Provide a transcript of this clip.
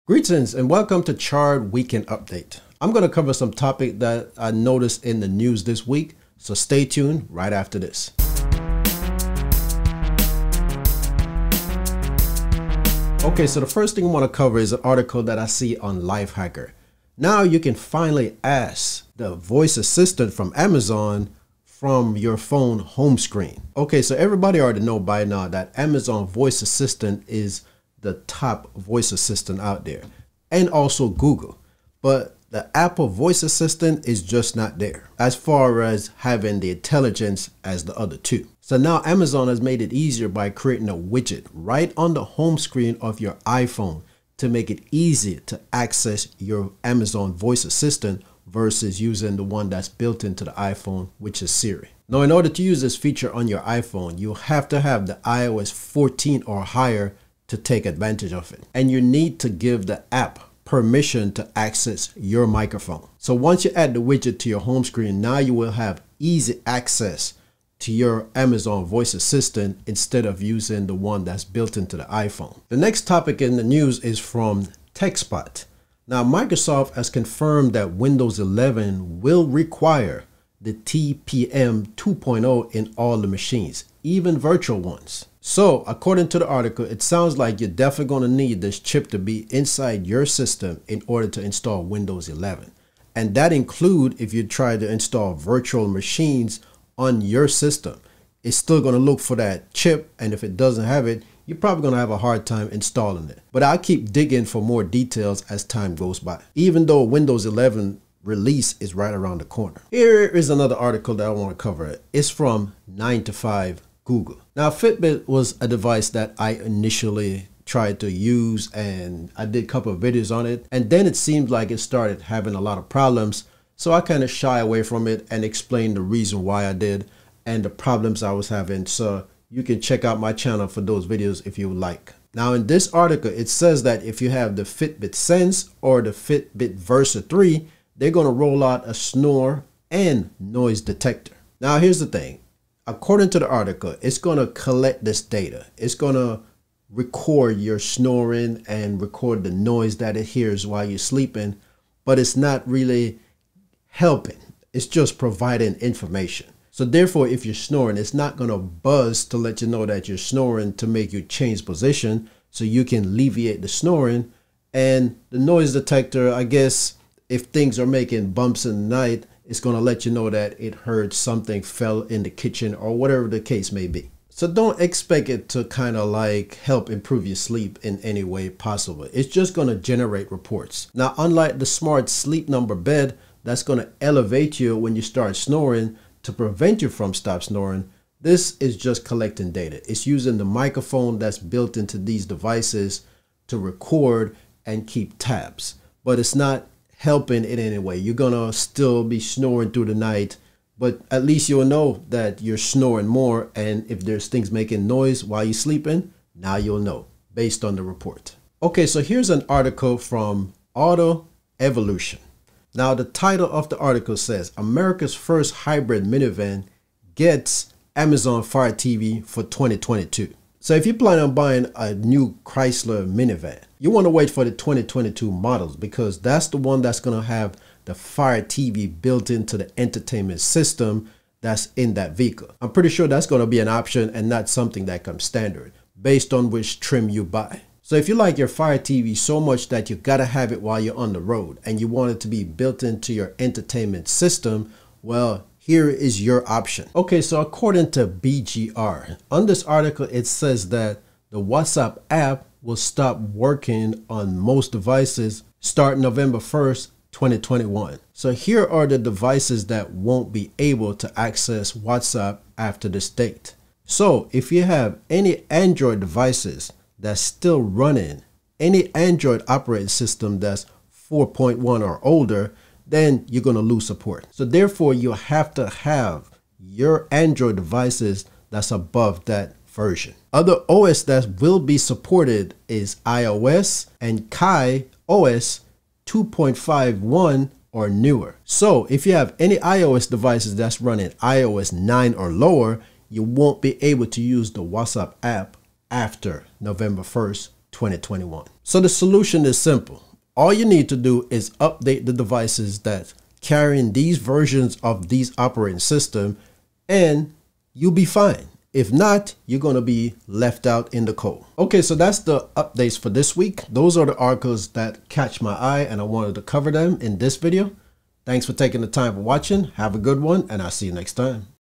Greetings and welcome to Chard Weekend Update. I'm going to cover some topic that I noticed in the news this week, so stay tuned right after this. Okay, so the first thing I want to cover is an article that I see on Lifehacker. Now you can finally ask the voice assistant from Amazon from your phone home screen. Okay, so everybody already know by now that Amazon voice assistant is the top voice assistant out there, and also Google, but the Apple voice assistant is just not there as far as having the intelligence as the other two. So now Amazon has made it easier by creating a widget right on the home screen of your iPhone to make it easy to access your Amazon voice assistant versus using the one that's built into the iPhone, which is Siri. Now, in order to use this feature on your iPhone, you'll have to have the iOS 14 or higher to take advantage of it. And you need to give the app permission to access your microphone. So once you add the widget to your home screen, now you will have easy access to your Amazon voice assistant instead of using the one that's built into the iPhone. The next topic in the news is from TechSpot. Now, Microsoft has confirmed that Windows 11 will require the TPM 2.0 in all the machines, even virtual ones. So according to the article, it sounds like you're definitely going to need this chip to be inside your system in order to install Windows 11. And that includes if you try to install virtual machines on your system. It's still going to look for that chip, and if it doesn't have it, you're probably going to have a hard time installing it. But I'll keep digging for more details as time goes by, even though Windows 11 release is right around the corner. Here is another article that I want to cover. It's from 9 to 5 Google. Now, Fitbit was a device that I initially tried to use, and I did a couple of videos on it, and then it seemed like it started having a lot of problems. So I kind of shy away from it and explain the reason why I did and the problems I was having. So you can check out my channel for those videos if you would like. Now, in this article, it says that if you have the Fitbit Sense or the Fitbit Versa 3, they're going to roll out a snore and noise detector. Now, here's the thing. According to the article, it's going to collect this data. It's going to record your snoring and record the noise that it hears while you're sleeping, but it's not really helping. It's just providing information. So therefore, if you're snoring, it's not going to buzz to let you know that you're snoring to make you change position so you can alleviate the snoring. And the noise detector, I guess, if things are making bumps in the night, it's going to let you know that it heard something fell in the kitchen or whatever the case may be. So don't expect it to kind of like help improve your sleep in any way possible. It's just going to generate reports. Now, unlike the smart sleep number bed, that's going to elevate you when you start snoring to prevent you from stop snoring, this is just collecting data. It's using the microphone that's built into these devices to record and keep tabs, but it's not helping in any way. You're gonna still be snoring through the night, but at least you'll know that you're snoring more, and if there's things making noise while you're sleeping, now you'll know based on the report. Okay, so here's an article from Auto Evolution. Now, the title of the article says America's first hybrid minivan gets Amazon Fire TV for 2022. So if you plan on buying a new Chrysler minivan, you want to wait for the 2022 models because that's the one that's going to have the Fire TV built into the entertainment system that's in that vehicle. I'm pretty sure that's going to be an option and not something that comes standard based on which trim you buy. So if you like your Fire TV so much that you got to have it while you're on the road and you want it to be built into your entertainment system, well, here is your option. Okay, so according to BGR, on this article, it says that the WhatsApp app will stop working on most devices starting November 1st, 2021. So here are the devices that won't be able to access WhatsApp after this date. So if you have any Android devices that's still running, any Android operating system that's 4.1 or older, then you're going to lose support. So therefore, you have to have your Android devices that's above that version. Other OS that will be supported is iOS and Kai OS 2.51 or newer. So if you have any iOS devices that's running iOS 9 or lower, you won't be able to use the WhatsApp app after November 1st, 2021. So the solution is simple. All you need to do is update the devices that carrying these versions of these operating system, and you'll be fine. If not, you're going to be left out in the cold. Okay, so that's the updates for this week. Those are the articles that catch my eye and I wanted to cover them in this video. Thanks for taking the time for watching. Have a good one, and I'll see you next time.